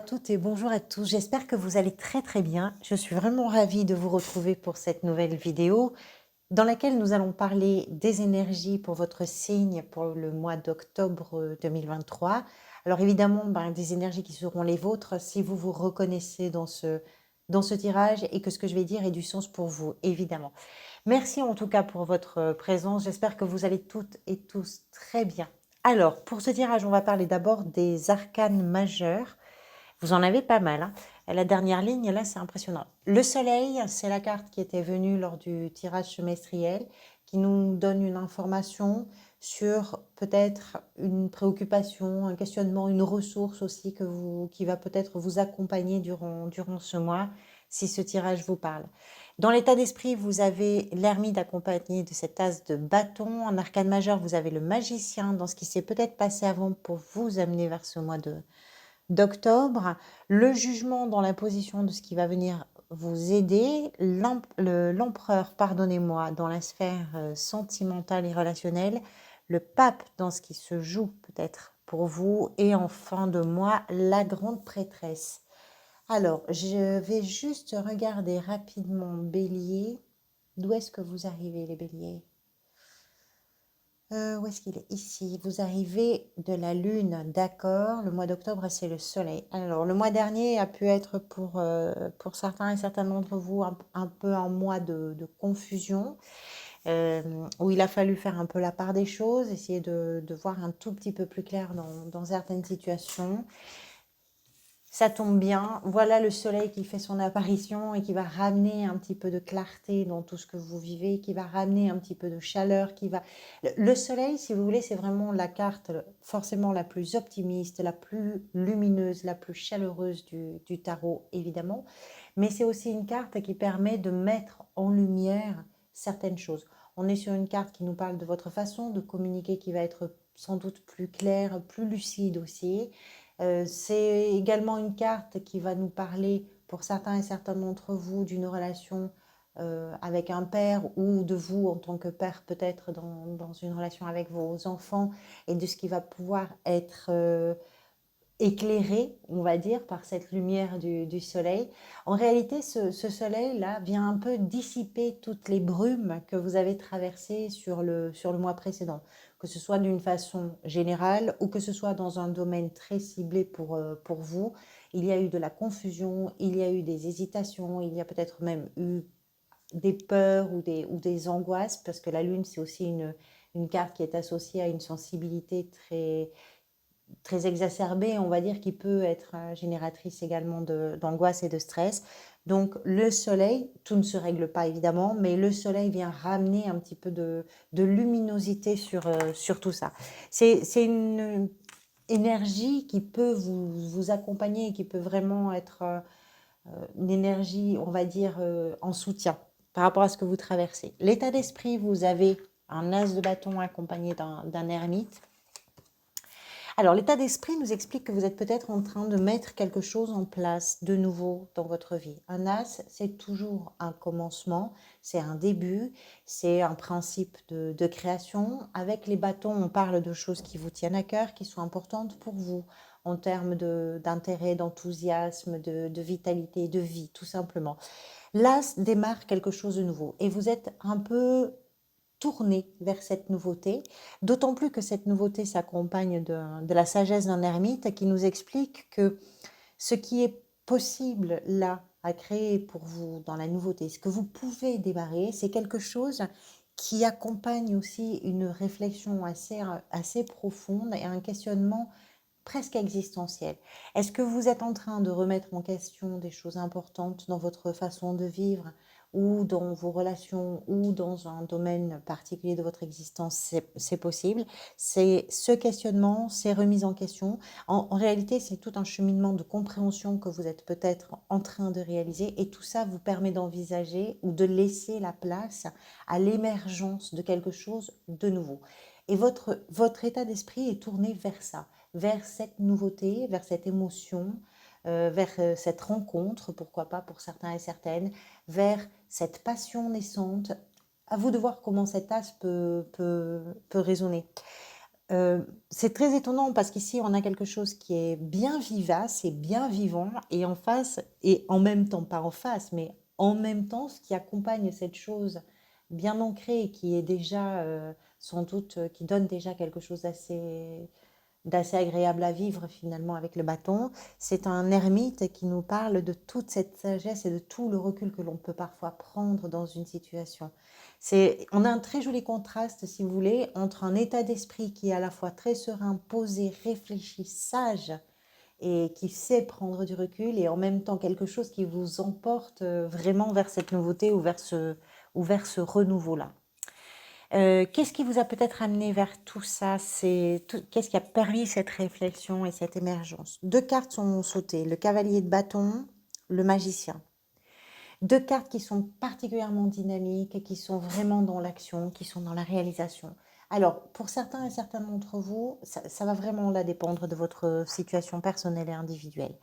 toutes et bonjour à tous. J'espère que vous allez très très bien. Je suis vraiment ravie de vous retrouver pour cette nouvelle vidéo dans laquelle nous allons parler des énergies pour votre signe pour le mois d'octobre 2023. Alors évidemment, des énergies qui seront les vôtres si vous vous reconnaissez dans ce tirage et que ce que je vais dire ait du sens pour vous, évidemment. Merci en tout cas pour votre présence. J'espère que vous allez toutes et tous très bien. Alors, pour ce tirage, on va parler d'abord des arcanes majeurs. Vous en avez pas mal, hein. La dernière ligne, là, c'est impressionnant. Le soleil, c'est la carte qui était venue lors du tirage semestriel, qui nous donne une information sur peut-être une préoccupation, un questionnement, une ressource aussi qui va peut-être vous accompagner durant ce mois, si ce tirage vous parle. Dans l'état d'esprit, vous avez l'ermite accompagné de cet as de bâton. En arcane majeur, vous avez le magicien dans ce qui s'est peut-être passé avant pour vous amener vers ce mois d'octobre, le jugement dans la position de ce qui va venir vous aider, l'empereur, pardonnez-moi, dans la sphère sentimentale et relationnelle, le pape dans ce qui se joue peut-être pour vous, et en fin de mois, la grande prêtresse. Alors, je vais juste regarder rapidement Bélier. D'où est-ce que vous arrivez, les Béliers? Où est-ce qu'il est? Ici. Vous arrivez de la Lune, d'accord. Le mois d'octobre, c'est le Soleil. Alors, le mois dernier a pu être pour certains et certaines d'entre vous un peu un mois de confusion, où il a fallu faire un peu la part des choses, essayer de voir un tout petit peu plus clair dans certaines situations. Ça tombe bien, voilà le soleil qui fait son apparition et qui va ramener un petit peu de clarté dans tout ce que vous vivez, qui va ramener un petit peu de chaleur, qui va... Le soleil, si vous voulez, c'est vraiment la carte forcément la plus optimiste, la plus lumineuse, la plus chaleureuse du tarot, évidemment. Mais c'est aussi une carte qui permet de mettre en lumière certaines choses. On est sur une carte qui nous parle de votre façon de communiquer, qui va être sans doute plus claire, plus lucide aussi. C'est également une carte qui va nous parler, pour certains et certaines d'entre vous, d'une relation avec un père ou de vous en tant que père peut-être dans une relation avec vos enfants et de ce qui va pouvoir être éclairé, on va dire, par cette lumière du soleil. En réalité, ce soleil-là vient un peu dissiper toutes les brumes que vous avez traversées sur le mois précédent, que ce soit d'une façon générale ou que ce soit dans un domaine très ciblé pour vous. Il y a eu de la confusion, il y a eu des hésitations, il y a peut-être même eu des peurs ou des angoisses, parce que la lune, c'est aussi une carte qui est associée à une sensibilité très exacerbée, on va dire, qui peut être génératrice également d'angoisse et de stress. Donc le soleil, tout ne se règle pas évidemment, mais le soleil vient ramener un petit peu de luminosité sur tout ça. C'est une énergie qui peut vous accompagner et qui peut vraiment être une énergie, on va dire, en soutien par rapport à ce que vous traversez. L'état d'esprit, vous avez un as de bâton accompagné d'un ermite. Alors, l'état d'esprit nous explique que vous êtes peut-être en train de mettre quelque chose en place de nouveau dans votre vie. Un as, c'est toujours un commencement, c'est un début, c'est un principe de création. Avec les bâtons, on parle de choses qui vous tiennent à cœur, qui sont importantes pour vous en termes d'intérêt, d'enthousiasme, de vitalité, de vie, tout simplement. L'as démarre quelque chose de nouveau et vous êtes un peu tourner vers cette nouveauté, d'autant plus que cette nouveauté s'accompagne de la sagesse d'un ermite qui nous explique que ce qui est possible là à créer pour vous dans la nouveauté, ce que vous pouvez démarrer, c'est quelque chose qui accompagne aussi une réflexion assez profonde et un questionnement presque existentiel. Est-ce que vous êtes en train de remettre en question des choses importantes dans votre façon de vivre ou dans vos relations ou dans un domaine particulier de votre existence? C'est possible. C'est ce questionnement, ces remises en question. En réalité, c'est tout un cheminement de compréhension que vous êtes peut-être en train de réaliser et tout ça vous permet d'envisager ou de laisser la place à l'émergence de quelque chose de nouveau. Et votre état d'esprit est tourné vers ça, vers cette nouveauté, vers cette émotion, vers cette rencontre, pourquoi pas pour certains et certaines, vers cette passion naissante. À vous de voir comment cet as peut résonner. C'est très étonnant parce qu'ici, on a quelque chose qui est bien vivace et bien vivant et en face et en même temps, pas en face, mais en même temps, ce qui accompagne cette chose bien ancrée et qui est déjà, sans doute, qui donne déjà quelque chose d'assez agréable à vivre finalement avec le bâton. C'est un ermite qui nous parle de toute cette sagesse et de tout le recul que l'on peut parfois prendre dans une situation. On a un très joli contraste, si vous voulez, entre un état d'esprit qui est à la fois très serein, posé, réfléchi, sage et qui sait prendre du recul et en même temps quelque chose qui vous emporte vraiment vers cette nouveauté ou vers ce renouveau-là. Qu'est-ce qui vous a peut-être amené vers tout ça? Qu'est-ce qui a permis cette réflexion et cette émergence? Deux cartes sont sautées, le cavalier de bâton, le magicien. Deux cartes qui sont particulièrement dynamiques, qui sont vraiment dans l'action, qui sont dans la réalisation. Alors, pour certains et certaines d'entre vous, ça va vraiment là dépendre de votre situation personnelle et individuelle.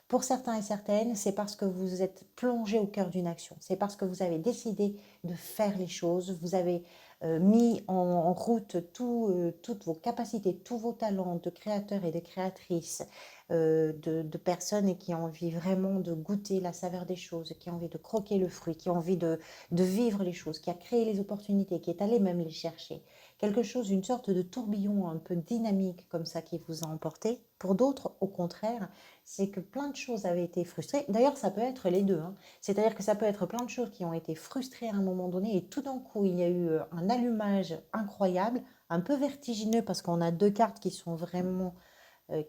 Pour certains et certaines, c'est parce que vous êtes plongé au cœur d'une action. C'est parce que vous avez décidé de faire les choses. Vous avez mis en route toutes vos capacités, tous vos talents de créateurs et de créatrices, de personnes qui ont envie vraiment de goûter la saveur des choses, qui ont envie de croquer le fruit, qui ont envie de vivre les choses, qui a créé les opportunités, qui est allé même les chercher. Quelque chose, une sorte de tourbillon un peu dynamique comme ça qui vous a emporté. Pour d'autres, au contraire, c'est que plein de choses avaient été frustrées. D'ailleurs, ça peut être les deux, hein. C'est-à-dire que ça peut être plein de choses qui ont été frustrées à un moment donné et tout d'un coup, il y a eu un allumage incroyable, un peu vertigineux parce qu'on a deux cartes qui sont vraiment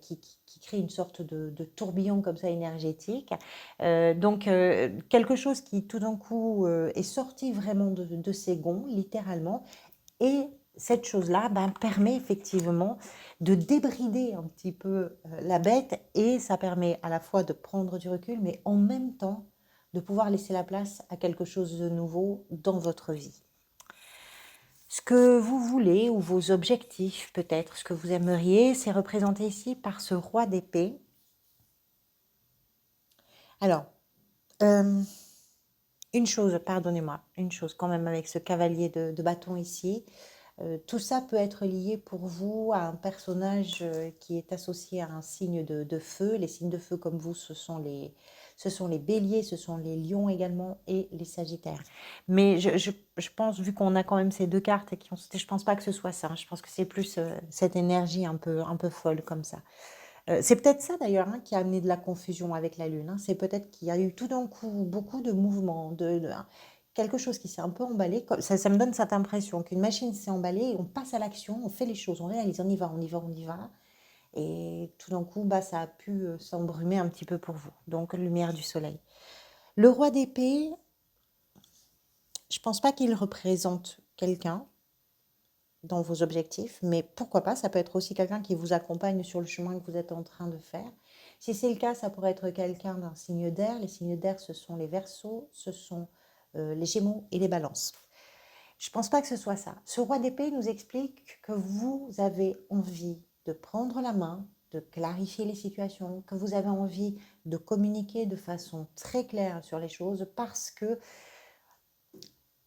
qui crée une sorte de tourbillon comme ça énergétique. Donc quelque chose qui tout d'un coup est sorti vraiment de ses gonds, littéralement, et cette chose-là permet effectivement de débrider un petit peu la bête et ça permet à la fois de prendre du recul, mais en même temps de pouvoir laisser la place à quelque chose de nouveau dans votre vie. Ce que vous voulez ou vos objectifs peut-être, ce que vous aimeriez, c'est représenté ici par ce roi d'épée. Alors, euh, une chose, pardonnez-moi, une chose quand même avec ce cavalier de bâton ici. Tout ça peut être lié pour vous à un personnage qui est associé à un signe de feu. Les signes de feu comme vous, ce sont les béliers, ce sont les lions également et les sagittaires. Mais je pense, vu qu'on a quand même ces deux cartes, et je pense pas que ce soit ça. Je pense que c'est plus cette énergie un peu folle comme ça. C'est peut-être ça d'ailleurs hein, qui a amené de la confusion avec la Lune, hein. C'est peut-être qu'il y a eu tout d'un coup beaucoup de mouvements, quelque chose qui s'est un peu emballé. Ça me donne cette impression qu'une machine s'est emballée et on passe à l'action, on fait les choses, on réalise, on y va, on y va, on y va. Et tout d'un coup, ça a pu s'embrumer un petit peu pour vous. Donc, lumière du soleil. Le roi d'épée, je pense pas qu'il représente quelqu'un dans vos objectifs, mais pourquoi pas, ça peut être aussi quelqu'un qui vous accompagne sur le chemin que vous êtes en train de faire. Si c'est le cas, ça pourrait être quelqu'un d'un signe d'air. Les signes d'air, ce sont les Verseaux, ce sont les Gémeaux et les Balances. Je ne pense pas que ce soit ça. Ce roi d'épée nous explique que vous avez envie de prendre la main, de clarifier les situations, que vous avez envie de communiquer de façon très claire sur les choses parce que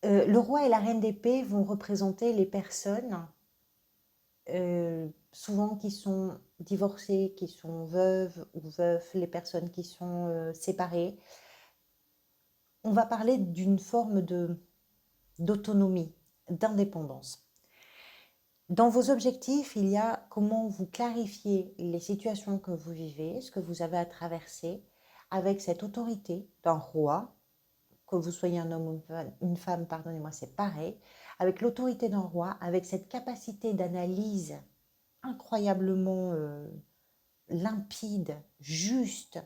le roi et la reine d'épée vont représenter les personnes souvent qui sont divorcées, qui sont veuves ou veufs, les personnes qui sont séparées. On va parler d'une forme d'autonomie, d'indépendance. Dans vos objectifs, il y a comment vous clarifier les situations que vous vivez, ce que vous avez à traverser, avec cette autorité d'un roi, que vous soyez un homme ou une femme, pardonnez-moi, c'est pareil, avec l'autorité d'un roi, avec cette capacité d'analyse incroyablement limpide, juste,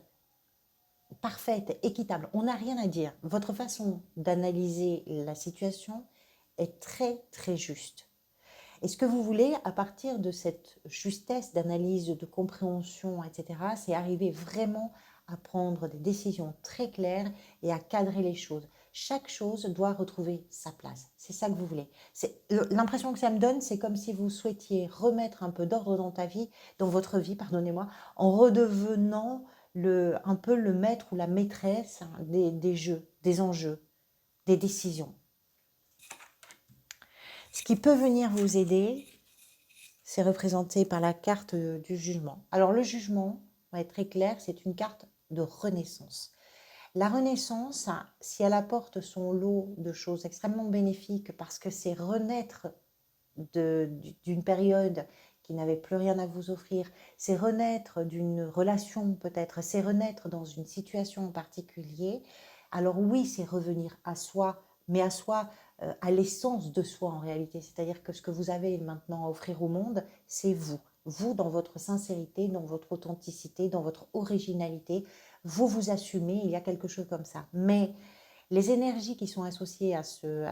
parfaite, équitable. On n'a rien à dire. Votre façon d'analyser la situation est très, très juste. Et ce que vous voulez, à partir de cette justesse d'analyse, de compréhension, etc., c'est arriver vraiment à prendre des décisions très claires et à cadrer les choses. Chaque chose doit retrouver sa place. C'est ça que vous voulez. L'impression que ça me donne, c'est comme si vous souhaitiez remettre un peu d'ordre dans votre vie, pardonnez-moi, en redevenant un peu le maître ou la maîtresse des jeux, des enjeux, des décisions. Ce qui peut venir vous aider, c'est représenté par la carte du jugement. Alors le jugement, on va être très clair, c'est une carte de renaissance. La renaissance, si elle apporte son lot de choses extrêmement bénéfiques parce que c'est renaître d'une période qui n'avait plus rien à vous offrir, c'est renaître d'une relation peut-être, c'est renaître dans une situation en particulier, alors oui, c'est revenir à soi, mais à soi, à l'essence de soi en réalité. C'est-à-dire que ce que vous avez maintenant à offrir au monde, c'est vous. Vous, dans votre sincérité, dans votre authenticité, dans votre originalité, vous vous assumez, il y a quelque chose comme ça. Mais les énergies qui sont associées à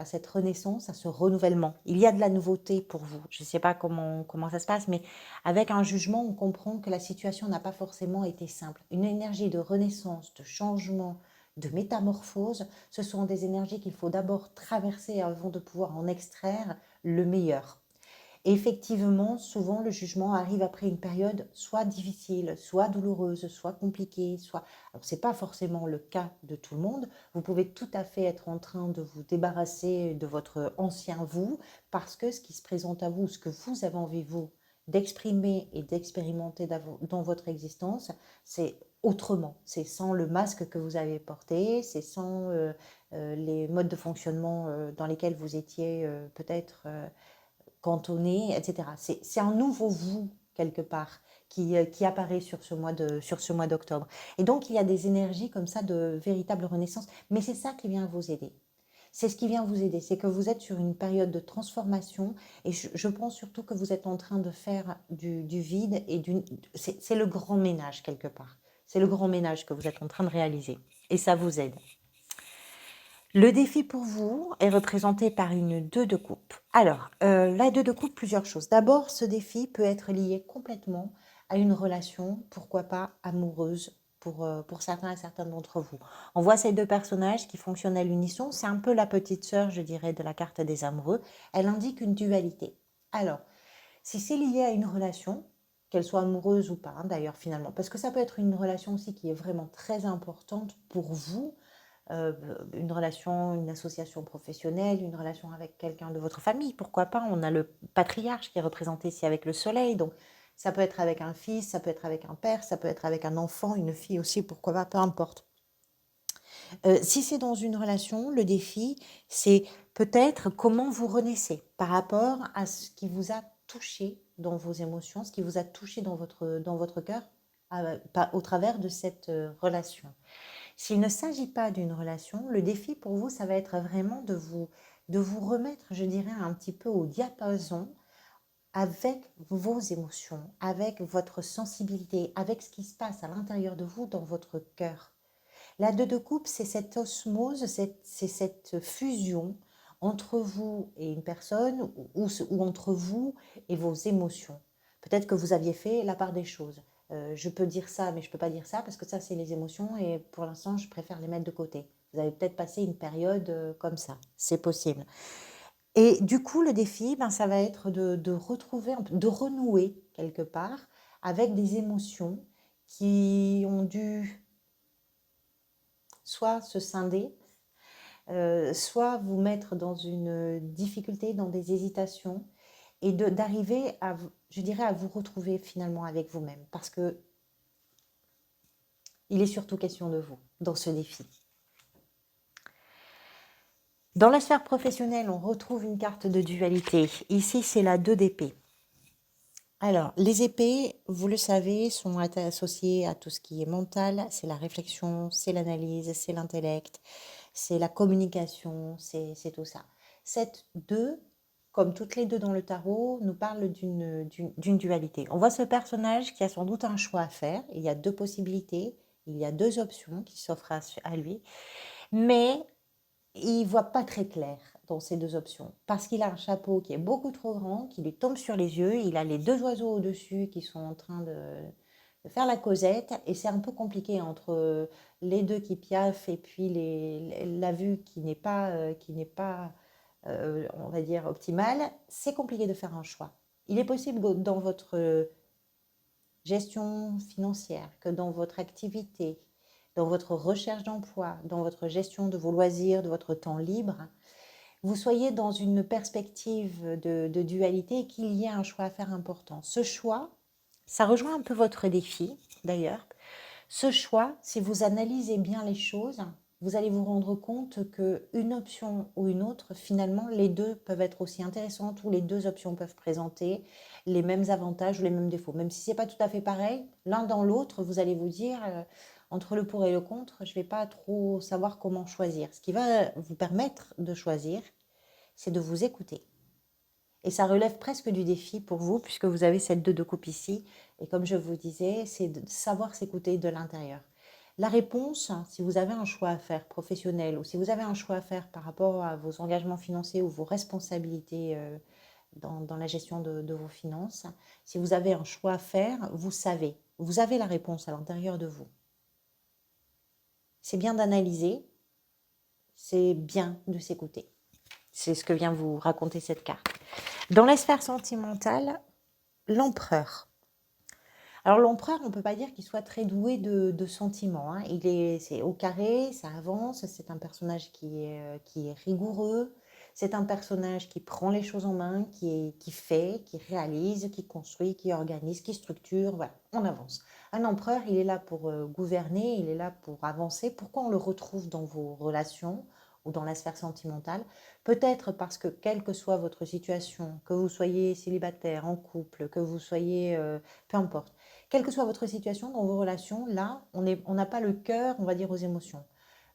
cette renaissance, à ce renouvellement, il y a de la nouveauté pour vous. Je ne sais pas comment ça se passe, mais avec un jugement, on comprend que la situation n'a pas forcément été simple. Une énergie de renaissance, de changement, de métamorphose, ce sont des énergies qu'il faut d'abord traverser avant de pouvoir en extraire le meilleur. Et effectivement, souvent le jugement arrive après une période soit difficile, soit douloureuse, soit compliquée, soit... Alors, ce n'est pas forcément le cas de tout le monde. Vous pouvez tout à fait être en train de vous débarrasser de votre ancien vous, parce que ce qui se présente à vous, ce que vous avez envie, vous, d'exprimer et d'expérimenter dans votre existence, c'est autrement. C'est sans le masque que vous avez porté, c'est sans les modes de fonctionnement dans lesquels vous étiez peut-être... cantonné, etc. C'est un nouveau vous, quelque part, qui apparaît sur ce mois d'octobre. Et donc, il y a des énergies comme ça de véritable renaissance. Mais c'est ça qui vient vous aider. C'est ce qui vient vous aider. C'est que vous êtes sur une période de transformation. Et je pense surtout que vous êtes en train de faire du vide. C'est le grand ménage, quelque part. C'est le grand ménage que vous êtes en train de réaliser. Et ça vous aide. Le défi pour vous est représenté par une 2 de coupe. Alors, la 2 de coupe, plusieurs choses. D'abord, ce défi peut être lié complètement à une relation, pourquoi pas amoureuse, pour certains et certaines d'entre vous. On voit ces deux personnages qui fonctionnent à l'unisson. C'est un peu la petite sœur, je dirais, de la carte des amoureux. Elle indique une dualité. Alors, si c'est lié à une relation, qu'elle soit amoureuse ou pas, d'ailleurs, finalement, parce que ça peut être une relation aussi qui est vraiment très importante pour vous, une relation, une association professionnelle, une relation avec quelqu'un de votre famille, pourquoi pas. On a le patriarche qui est représenté ici avec le soleil, donc ça peut être avec un fils, ça peut être avec un père, ça peut être avec un enfant, une fille aussi, pourquoi pas, peu importe. Si c'est dans une relation, le défi, c'est peut-être comment vous renaissez par rapport à ce qui vous a touché dans vos émotions, ce qui vous a touché dans votre cœur au travers de cette relation. S'il ne s'agit pas d'une relation, le défi pour vous, ça va être vraiment de vous remettre, je dirais, un petit peu au diapason avec vos émotions, avec votre sensibilité, avec ce qui se passe à l'intérieur de vous, dans votre cœur. La 2 de coupe, c'est cette osmose, c'est cette fusion entre vous et une personne ou entre vous et vos émotions. Peut-être que vous aviez fait la part des choses. Je peux dire ça, mais je ne peux pas dire ça parce que ça, c'est les émotions et pour l'instant, je préfère les mettre de côté. Vous avez peut-être passé une période comme ça. C'est possible. Et du coup, le défi, ben, ça va être de retrouver, de renouer quelque part avec des émotions qui ont dû soit se scinder, soit vous mettre dans une difficulté, dans des hésitations, et d'arriver à, je dirais, à vous retrouver finalement avec vous-même, parce que il est surtout question de vous dans ce défi. Dans la sphère professionnelle, on retrouve une carte de dualité. Ici, c'est la 2 d'épée. Alors, les épées, vous le savez, sont associées à tout ce qui est mental, c'est la réflexion, c'est l'analyse, c'est l'intellect, c'est la communication, c'est tout ça. Cette 2, comme toutes les 2 dans le tarot, nous parle d'une dualité. On voit ce personnage qui a sans doute un choix à faire. Il y a 2 possibilités, il y a 2 options qui s'offrent à lui, mais il voit pas très clair dans ces 2 options parce qu'il a un chapeau qui est beaucoup trop grand, qui lui tombe sur les yeux. Il a les 2 oiseaux au-dessus qui sont en train de faire la causette et c'est un peu compliqué entre les 2 qui piaffent et puis la vue qui n'est pas on va dire optimale. C'est compliqué de faire un choix. Il est possible que dans votre gestion financière, que dans votre activité, dans votre recherche d'emploi, dans votre gestion de vos loisirs, de votre temps libre, vous soyez dans une perspective de dualité et qu'il y ait un choix à faire important. Ce choix, ça rejoint un peu votre défi d'ailleurs. Ce choix, si vous analysez bien les choses, vous allez vous rendre compte qu'une option ou une autre, finalement, les deux peuvent être aussi intéressantes ou les deux options peuvent présenter les mêmes avantages ou les mêmes défauts. Même si ce n'est pas tout à fait pareil, l'un dans l'autre, vous allez vous dire, entre le pour et le contre, je ne vais pas trop savoir comment choisir. Ce qui va vous permettre de choisir, c'est de vous écouter. Et ça relève presque du défi pour vous, puisque vous avez cette 2 de coupe ici. Et comme je vous disais, c'est de savoir s'écouter de l'intérieur. La réponse, si vous avez un choix à faire professionnel ou si vous avez un choix à faire par rapport à vos engagements financiers ou vos responsabilités dans la gestion de vos finances, si vous avez un choix à faire, vous avez la réponse à l'intérieur de vous. C'est bien d'analyser, c'est bien de s'écouter. C'est ce que vient vous raconter cette carte. Dans la sphère sentimentale, l'empereur. Alors l'empereur, on ne peut pas dire qu'il soit très doué de sentiments, hein. C'est au carré, ça avance, c'est un personnage qui est rigoureux, c'est un personnage qui prend les choses en main, qui fait, qui réalise, qui construit, qui organise, qui structure, voilà, on avance. Un empereur, il est là pour gouverner, il est là pour avancer. Pourquoi on le retrouve dans vos relations ou dans la sphère sentimentale? Peut-être parce que quelle que soit votre situation, que vous soyez célibataire, en couple, que vous soyez, peu importe, quelle que soit votre situation dans vos relations, là, on n'a pas le cœur, on va dire, aux émotions.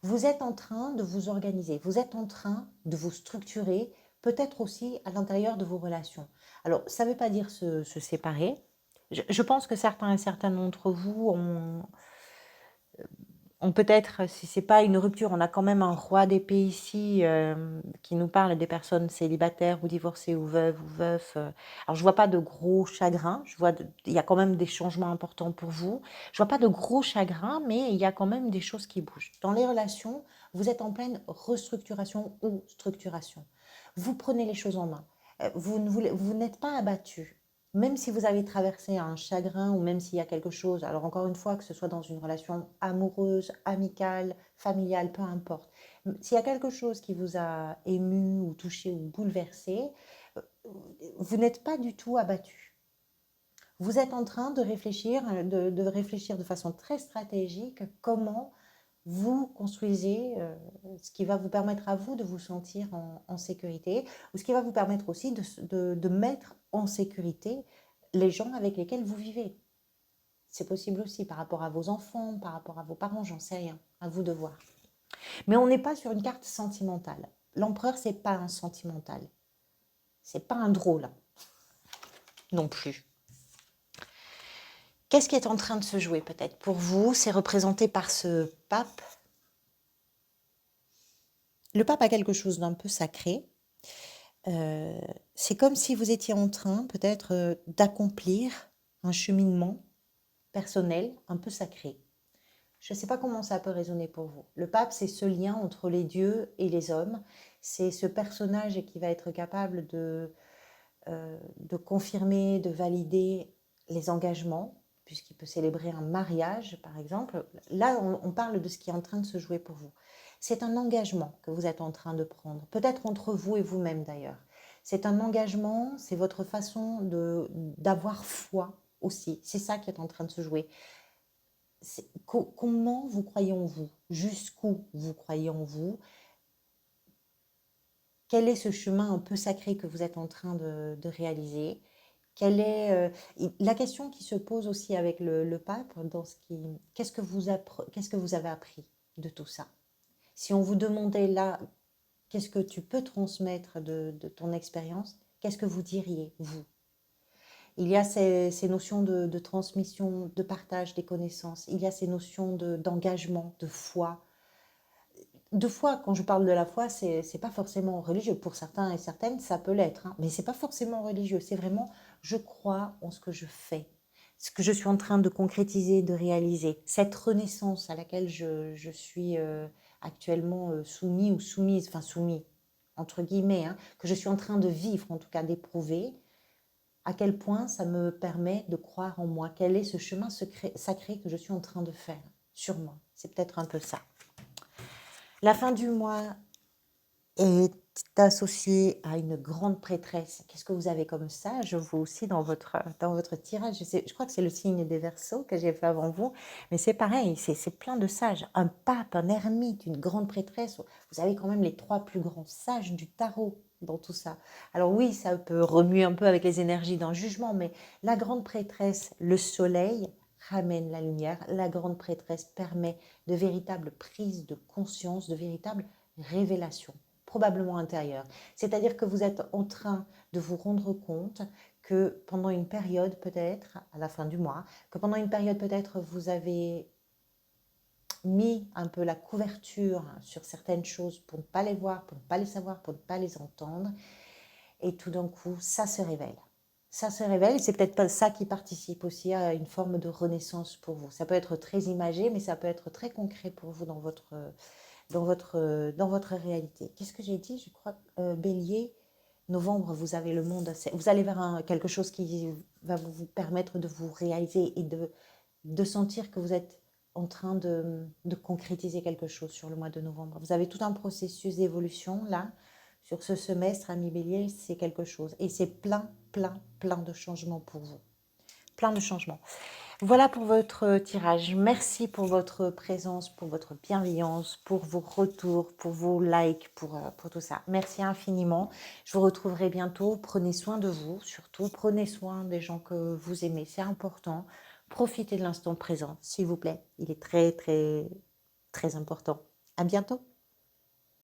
Vous êtes en train de vous organiser, vous êtes en train de vous structurer, peut-être aussi à l'intérieur de vos relations. Alors, ça ne veut pas dire se séparer. Je pense que certains et certaines d'entre vous ont peut-être, si ce n'est pas une rupture, on a quand même un roi d'épée ici qui nous parle des personnes célibataires ou divorcées ou veuves ou veufs. Alors, je ne vois pas de gros chagrins, il y a quand même des changements importants pour vous. Je ne vois pas de gros chagrins, mais il y a quand même des choses qui bougent. Dans les relations, vous êtes en pleine restructuration ou structuration. Vous prenez les choses en main. Vous n'êtes pas abattu. Même si vous avez traversé un chagrin ou même s'il y a quelque chose, alors encore une fois, que ce soit dans une relation amoureuse, amicale, familiale, peu importe, s'il y a quelque chose qui vous a ému ou touché ou bouleversé, euh, vous n'êtes pas du tout abattu. Vous êtes en train de réfléchir, de réfléchir de façon très stratégique comment vous construisez ce qui va vous permettre à vous de vous sentir en sécurité ou ce qui va vous permettre aussi de mettre en sécurité les gens avec lesquels vous vivez. C'est possible aussi par rapport à vos enfants, par rapport à vos parents, j'en sais rien, à vous de voir. Mais on n'est pas sur une carte sentimentale. L'empereur, c'est pas un sentimental. C'est pas un drôle non plus. Qu'est-ce qui est en train de se jouer peut-être pour vous? C'est représenté par ce pape. Le pape a quelque chose d'un peu sacré. C'est comme si vous étiez en train peut-être d'accomplir un cheminement personnel un peu sacré. Je ne sais pas comment ça peut résonner pour vous. Le pape, c'est ce lien entre les dieux et les hommes. C'est ce personnage qui va être capable de confirmer, de valider les engagements, puisqu'il peut célébrer un mariage, par exemple. Là, on parle de ce qui est en train de se jouer pour vous. C'est un engagement que vous êtes en train de prendre, peut-être entre vous et vous-même d'ailleurs. C'est un engagement, c'est votre façon d'avoir foi aussi. C'est ça qui est en train de se jouer. Comment vous croyez en vous? Jusqu'où vous croyez en vous? Quel est ce chemin un peu sacré que vous êtes en train de réaliser? Quelle est la question qui se pose aussi avec le pape qu'est-ce que qu'est-ce que vous avez appris de tout ça? Si on vous demandait là, qu'est-ce que tu peux transmettre de ton expérience, qu'est-ce que vous diriez, vous? Il y a ces notions de transmission, de partage des connaissances, il y a ces notions d'engagement, de foi. De foi, quand je parle de la foi, c'est pas forcément religieux. Pour certains et certaines, ça peut l'être, hein, mais c'est pas forcément religieux. C'est vraiment, je crois en ce que je fais, ce que je suis en train de concrétiser, de réaliser. Cette renaissance à laquelle je suis actuellement soumis ou soumise, enfin soumis, entre guillemets, hein, que je suis en train de vivre, en tout cas d'éprouver, à quel point ça me permet de croire en moi. Quel est ce chemin sacré que je suis en train de faire sur moi? C'est peut-être un peu ça. La fin du mois est associé à une grande prêtresse. Qu'est-ce que vous avez comme sage, vous aussi, dans votre tirage? Je crois que c'est le signe des Verseaux que j'ai fait avant vous, mais c'est pareil, c'est plein de sages. Un pape, un ermite, une grande prêtresse. Vous avez quand même les 3 plus grands sages du tarot dans tout ça. Alors oui, ça peut remuer un peu avec les énergies d'un jugement, mais la grande prêtresse, le soleil, ramène la lumière. La grande prêtresse permet de véritables prises de conscience, de véritables révélations, probablement intérieures. C'est-à-dire que vous êtes en train de vous rendre compte que pendant une période peut-être, à la fin du mois, que pendant une période peut-être vous avez mis un peu la couverture sur certaines choses pour ne pas les voir, pour ne pas les savoir, pour ne pas les entendre. Et tout d'un coup, ça se révèle. Ça se révèle et c'est peut-être pas ça qui participe aussi à une forme de renaissance pour vous. Ça peut être très imagé, mais ça peut être très concret pour vous dans votre réalité. Qu'est-ce que j'ai dit? Je crois Bélier, novembre, vous avez le monde, vous allez vers quelque chose qui va vous permettre de vous réaliser et de sentir que vous êtes en train de concrétiser quelque chose sur le mois de novembre. Vous avez tout un processus d'évolution là, sur ce semestre, ami Bélier, c'est quelque chose. Et c'est plein, plein, plein de changements pour vous. Plein de changements. Voilà pour votre tirage. Merci pour votre présence, pour votre bienveillance, pour vos retours, pour vos likes, pour tout ça. Merci infiniment. Je vous retrouverai bientôt. Prenez soin de vous, surtout prenez soin des gens que vous aimez. C'est important. Profitez de l'instant présent, s'il vous plaît. Il est très, très, très important. À bientôt.